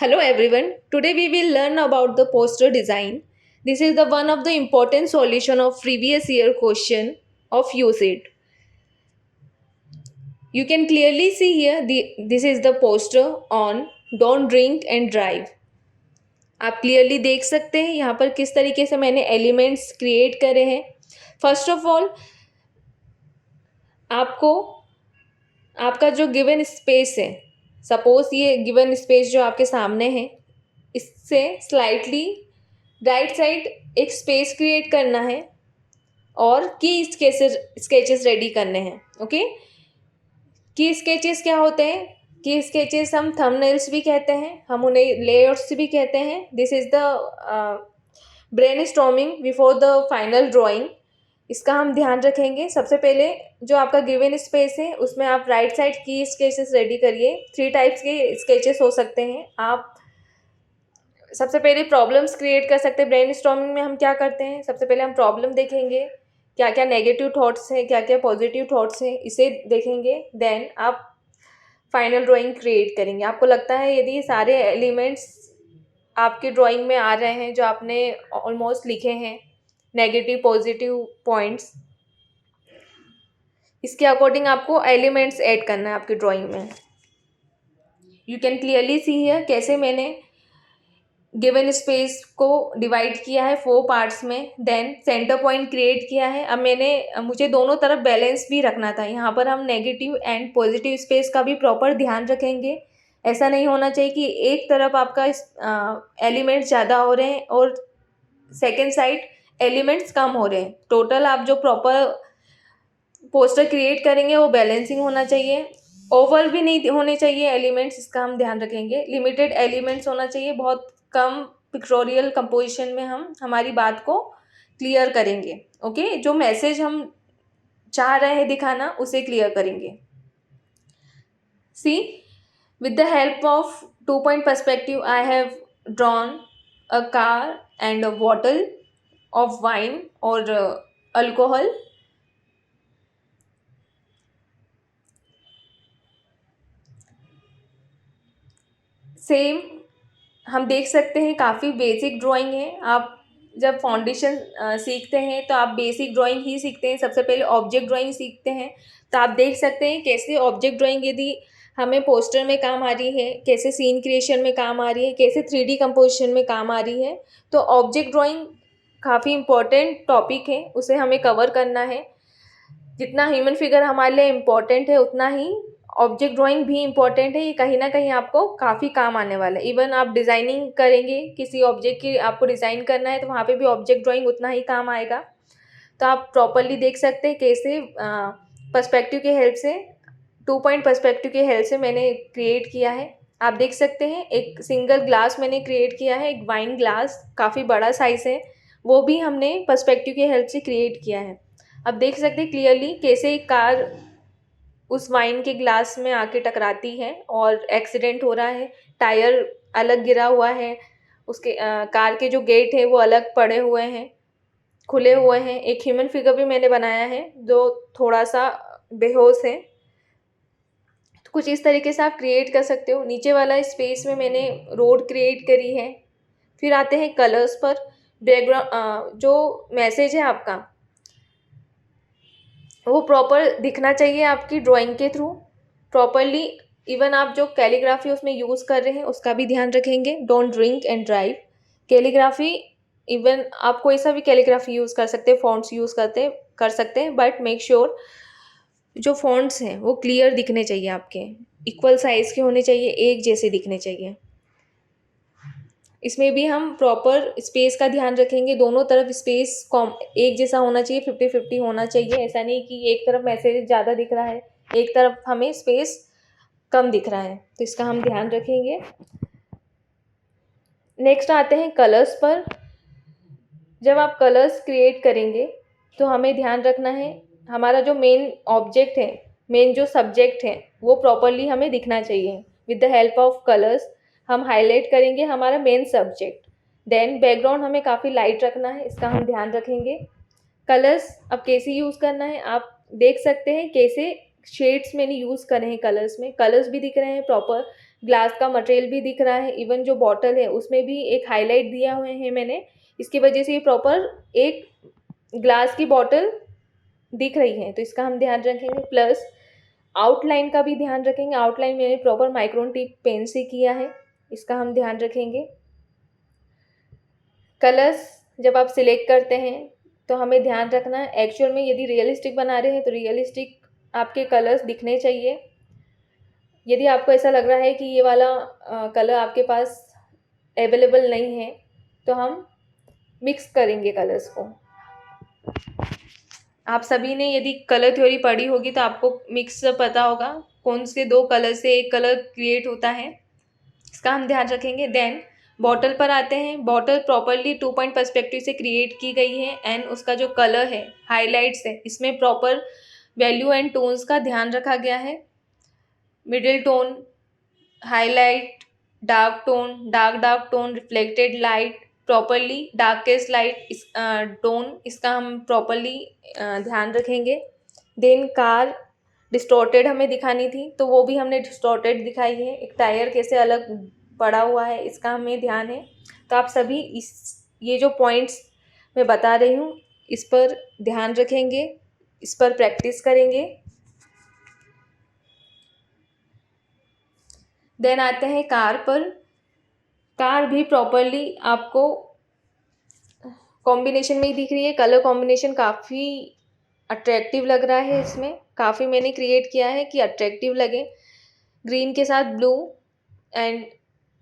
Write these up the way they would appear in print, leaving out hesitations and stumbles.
Hello everyone. Today we will learn about the poster design. This is the one of the important solution of previous year question of USET. You can clearly see here this is the poster on don't drink and drive. आप clearly देख सकते हैं यहाँ पर किस तरीके से मैंने एलिमेंट्स क्रिएट करे हैं. फर्स्ट ऑफ ऑल आपको आपका जो गिवन स्पेस है, सपोज ये गिवन स्पेस जो आपके सामने है, इससे स्लाइटली राइट साइड एक स्पेस क्रिएट करना है और की स्केचेस रेडी करने हैं. ओके, की स्केचेस क्या होते हैं? की स्केचेस हम थंबनेल्स भी कहते हैं, हम उन्हें लेआउट्स भी कहते हैं. This is the brainstorming before the final drawing. इसका हम ध्यान रखेंगे. सबसे पहले जो आपका गिवन स्पेस है उसमें आप राइट साइड की स्केचेस रेडी करिए. 3 टाइप्स के स्केचेस हो सकते हैं. आप सबसे पहले प्रॉब्लम्स क्रिएट कर सकते हैं. ब्रेनस्टॉर्मिंग में हम क्या करते हैं, सबसे पहले हम प्रॉब्लम देखेंगे, क्या क्या नेगेटिव थॉट्स हैं, क्या क्या पॉजिटिव थॉट्स हैं, इसे देखेंगे. देन आप फाइनल ड्राइंग क्रिएट करेंगे. आपको लगता है यदि सारे एलिमेंट्स आपके ड्राइंग में आ रहे हैं जो आपने ऑलमोस्ट लिखे हैं, नेगेटिव पॉजिटिव पॉइंट्स, इसके अकॉर्डिंग आपको एलिमेंट्स ऐड करना है आपकी ड्राइंग में. You can clearly see here कैसे मैंने गिवन स्पेस को डिवाइड किया है 4 पार्ट्स में. देन सेंटर पॉइंट क्रिएट किया है. अब मुझे दोनों तरफ बैलेंस भी रखना था. यहाँ पर हम नेगेटिव एंड पॉजिटिव स्पेस का भी प्रॉपर ध्यान रखेंगे. ऐसा नहीं होना चाहिए कि एक तरफ आपका एलिमेंट्स ज़्यादा हो रहे हैं और सेकेंड साइड एलिमेंट्स कम हो रहे हैं. टोटल आप जो प्रॉपर पोस्टर क्रिएट करेंगे वो बैलेंसिंग होना चाहिए. ओवर भी नहीं होने चाहिए एलिमेंट्स, इसका हम ध्यान रखेंगे. लिमिटेड एलिमेंट्स होना चाहिए. बहुत कम पिक्टोरियल कंपोजिशन में हम हमारी बात को क्लियर करेंगे. ओके, जो मैसेज हम चाह रहे हैं दिखाना उसे क्लियर करेंगे. सी, with the help of 2-point perspective I have drawn a car and a bottle of wine or alcohol. Same हम देख सकते हैं, काफ़ी बेसिक ड्राइंग है. आप जब फाउंडेशन सीखते हैं तो आप बेसिक ड्राइंग ही सीखते हैं. सबसे पहले ऑब्जेक्ट ड्राइंग सीखते हैं. तो आप देख सकते हैं कैसे ऑब्जेक्ट ड्राइंग यदि हमें पोस्टर में काम आ रही है, कैसे सीन क्रिएशन में काम आ रही है, कैसे 3D कंपोजिशन में काम आ रही है. तो ऑब्जेक्ट ड्राइंग काफ़ी इम्पोर्टेंट टॉपिक है, उसे हमें कवर करना है. जितना ह्यूमन फिगर हमारे लिए इम्पोर्टेंट है उतना ही ऑब्जेक्ट ड्राइंग भी इम्पोर्टेंट है. ये कहीं ना कहीं आपको काफ़ी काम आने वाला है. इवन आप डिज़ाइनिंग करेंगे, किसी ऑब्जेक्ट की आपको डिज़ाइन करना है तो वहाँ पे भी ऑब्जेक्ट ड्राइंग उतना ही काम आएगा. तो आप प्रॉपरली देख सकते हैं कैसे पर्सपेक्टिव के हेल्प से, 2-point पर्सपेक्टिव के हेल्प से मैंने क्रिएट किया है. आप देख सकते हैं एक सिंगल ग्लास मैंने क्रिएट किया है, एक वाइन ग्लास काफ़ी बड़ा साइज़ है, वो भी हमने पर्सपेक्टिव के हेल्प से क्रिएट किया है. अब देख सकते हैं क्लियरली कैसे एक कार उस वाइन के ग्लास में आके टकराती है और एक्सीडेंट हो रहा है. टायर अलग गिरा हुआ है, उसके कार के जो गेट है वो अलग पड़े हुए हैं, खुले हुए हैं. एक ह्यूमन फिगर भी मैंने बनाया है जो थोड़ा सा बेहोश है. तो कुछ इस तरीके से आप क्रिएट कर सकते हो. नीचे वाला स्पेस में मैंने रोड क्रिएट करी है. फिर आते हैं कलर्स पर. बैकग्राउंड जो मैसेज है आपका वो प्रॉपर दिखना चाहिए आपकी ड्राइंग के थ्रू प्रॉपरली. इवन आप जो कैलीग्राफी उसमें यूज़ कर रहे हैं उसका भी ध्यान रखेंगे. Don't drink and drive. Calligraphy, even आप कोई सा भी कैलीग्राफी यूज़ कर सकते हैं, फॉन्ट्स यूज़ कर सकते हैं, बट मेक श्योर जो फॉन्ट्स हैं वो क्लियर दिखने चाहिए, आपके इक्वल साइज़ के होने चाहिए, एक जैसे दिखने चाहिए. इसमें भी हम प्रॉपर स्पेस का ध्यान रखेंगे. दोनों तरफ स्पेस एक जैसा होना चाहिए, 50-50 होना चाहिए. ऐसा नहीं कि एक तरफ मैसेज ज़्यादा दिख रहा है, एक तरफ हमें स्पेस कम दिख रहा है. तो इसका हम ध्यान रखेंगे. नेक्स्ट आते हैं कलर्स पर. जब आप कलर्स क्रिएट करेंगे तो हमें ध्यान रखना है हमारा जो मेन ऑब्जेक्ट है, मेन जो सब्जेक्ट है वो प्रॉपरली हमें दिखना चाहिए. With the help of colours हम हाईलाइट करेंगे हमारा मेन सब्जेक्ट. देन बैकग्राउंड हमें काफ़ी लाइट रखना है, इसका हम ध्यान रखेंगे. कलर्स अब कैसे यूज़ करना है आप देख सकते हैं कैसे शेड्स मैंने यूज़ करे हैं. कलर्स में कलर्स भी दिख रहे हैं प्रॉपर. ग्लास का मटेरियल भी दिख रहा है, इवन जो बॉटल है उसमें भी एक हाईलाइट दिया हुए हैं मैंने, इसकी वजह से ये प्रॉपर एक ग्लास की बॉटल दिख रही है, तो इसका हम ध्यान रखेंगे। प्लस आउटलाइन का भी ध्यान रखेंगे, आउटलाइन मैंने प्रॉपर माइक्रोन टिप पेन से किया है, इसका हम ध्यान रखेंगे। कलर्स जब आप सिलेक्ट करते हैं तो हमें ध्यान रखना है, एक्चुअल में यदि रियलिस्टिक बना रहे हैं तो रियलिस्टिक आपके कलर्स दिखने चाहिए। यदि आपको ऐसा लग रहा है कि ये वाला कलर आपके पास अवेलेबल नहीं है तो हम मिक्स करेंगे कलर्स को। आप सभी ने यदि कलर थ्योरी पढ़ी होगी तो आपको मिक्स पता होगा, कौन से दो कलर से एक कलर क्रिएट होता है, इसका हम ध्यान रखेंगे। देन बॉटल पर आते हैं। बॉटल प्रॉपरली 2 पॉइंट पर्सपेक्टिव से क्रिएट की गई है एंड उसका जो कलर है, हाइलाइट्स है, इसमें प्रॉपर वैल्यू एंड टोन्स का ध्यान रखा गया है। Middle tone, highlight, dark tone, dark tone, reflected light, properly darkest light इस टोन, इसका हम प्रॉपरली ध्यान रखेंगे। देन कार डिस्टॉर्टेड हमें दिखानी थी तो वो भी हमने डिस्टॉर्टेड दिखाई है। एक टायर कैसे अलग पड़ा हुआ है इसका हमें ध्यान है। तो आप सभी ये जो पॉइंट्स मैं बता रही हूँ इस पर ध्यान रखेंगे, इस पर प्रैक्टिस करेंगे। देन आते हैं कार पर। कार भी प्रॉपरली आपको कॉम्बिनेशन में ही दिख रही है, कलर कॉम्बिनेशन काफ़ी अट्रैक्टिव लग रहा है, इसमें काफ़ी मैंने क्रिएट किया है कि अट्रैक्टिव लगे। ग्रीन के साथ blue and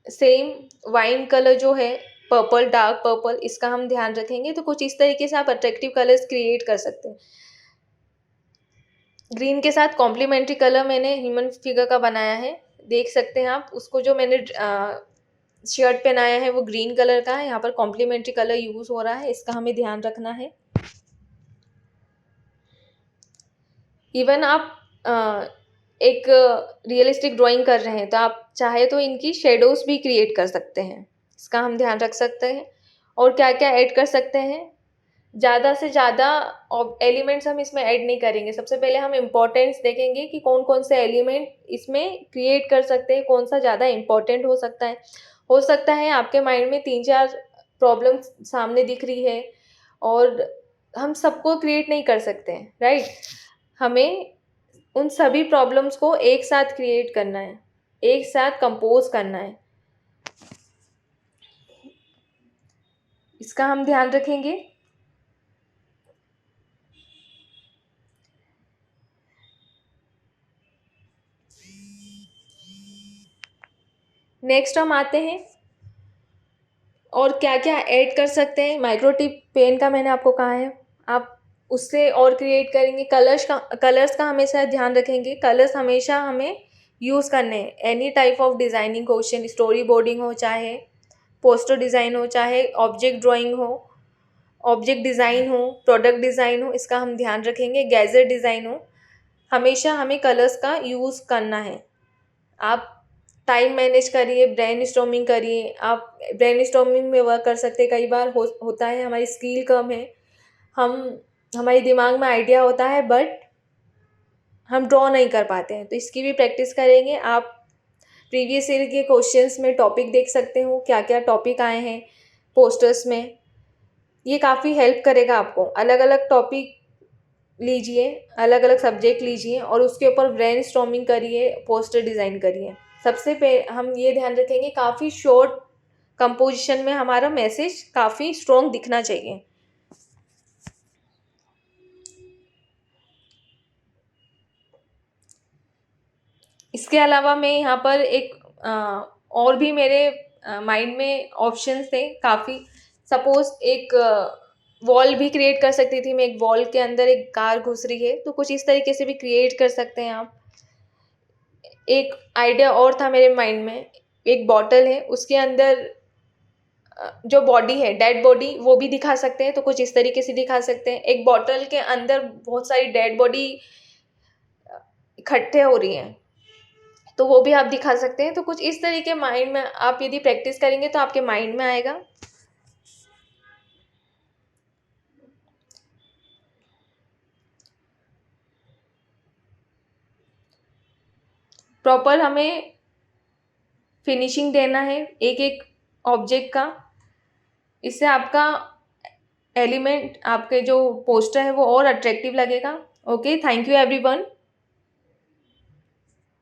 same wine colour जो है पर्पल, डार्क पर्पल, इसका हम ध्यान रखेंगे। तो कुछ इस तरीके से आप अट्रैक्टिव कलर्स क्रिएट कर सकते हैं। ग्रीन के साथ कॉम्प्लीमेंट्री कलर मैंने ह्यूमन फिगर का बनाया है, देख सकते हैं आप। उसको जो मैंने शर्ट पहनाया है वो ग्रीन कलर का है, यहाँ पर कॉम्प्लीमेंट्री कलर यूज़ हो रहा है, इसका हमें ध्यान रखना है। इवन आप एक रियलिस्टिक ड्राइंग कर रहे हैं तो आप चाहे तो इनकी शेडोज़ भी क्रिएट कर सकते हैं, इसका हम ध्यान रख सकते हैं। और क्या क्या ऐड कर सकते हैं, ज़्यादा से ज़्यादा एलिमेंट्स हम इसमें ऐड नहीं करेंगे। सबसे पहले हम इम्पोर्टेंस देखेंगे कि कौन कौन से एलिमेंट इसमें क्रिएट कर सकते हैं, कौन सा ज़्यादा इम्पोर्टेंट हो सकता है। हो सकता है आपके माइंड में 3-4 प्रॉब्लम सामने दिख रही है और हम सबको क्रिएट नहीं कर सकते हैं, राइट। हमें उन सभी प्रॉब्लम्स को एक साथ क्रिएट करना है, एक साथ कंपोज करना है, इसका हम ध्यान रखेंगे। नेक्स्ट हम आते हैं और क्या क्या ऐड कर सकते हैं। माइक्रोटिप पेन का मैंने आपको कहा है, आप उससे और क्रिएट करेंगे। कलर्स का हमेशा ध्यान रखेंगे, कलर्स हमेशा हमें यूज़ करने हैं। Any type of designing question, story boarding हो, चाहे पोस्टर डिज़ाइन हो, चाहे ऑब्जेक्ट ड्राइंग हो, ऑब्जेक्ट डिज़ाइन हो, प्रोडक्ट डिज़ाइन हो, इसका हम ध्यान रखेंगे। गैजेट डिज़ाइन हो, हमेशा हमें कलर्स का यूज़ करना है। आप टाइम मैनेज करिए, ब्रेनस्टॉर्मिंग करिए। आप ब्रेनस्टॉर्मिंग में वर्क कर सकते हैं। कई बार होता है हमारी स्किल कम है, हमारे दिमाग में आइडिया होता है बट हम ड्रॉ नहीं कर पाते हैं, तो इसकी भी प्रैक्टिस करेंगे। आप प्रीवियस ईयर के क्वेश्चंस में टॉपिक देख सकते हो, क्या क्या टॉपिक आए हैं पोस्टर्स में, ये काफ़ी हेल्प करेगा आपको। अलग अलग टॉपिक लीजिए, अलग अलग सब्जेक्ट लीजिए और उसके ऊपर ब्रेनस्टॉर्मिंग करिए, पोस्टर डिज़ाइन करिए। सबसे पहले हम ये ध्यान रखेंगे काफ़ी शॉर्ट कंपोजिशन में हमारा मैसेज काफ़ी स्ट्रॉन्ग दिखना चाहिए। इसके अलावा मैं यहाँ पर एक और भी मेरे माइंड में ऑप्शंस थे काफ़ी। सपोज एक वॉल भी क्रिएट कर सकती थी मैं, एक वॉल के अंदर एक कार घुस रही है, तो कुछ इस तरीके से भी क्रिएट कर सकते हैं आप। एक आइडिया और था मेरे माइंड में, एक बॉटल है उसके अंदर जो बॉडी है, डेड बॉडी, वो भी दिखा सकते हैं, तो कुछ इस तरीके से दिखा सकते हैं। एक बॉटल के अंदर बहुत सारी डेड बॉडी इकट्ठे हो रही हैं, तो वो भी आप दिखा सकते हैं। तो कुछ इस तरीके माइंड में आप यदि प्रैक्टिस करेंगे तो आपके माइंड में आएगा। प्रॉपर हमें फिनिशिंग देना है एक एक ऑब्जेक्ट का। इससे आपका एलिमेंट, आपके जो पोस्टर है वो और अट्रैक्टिव लगेगा। Okay, thank you everyone.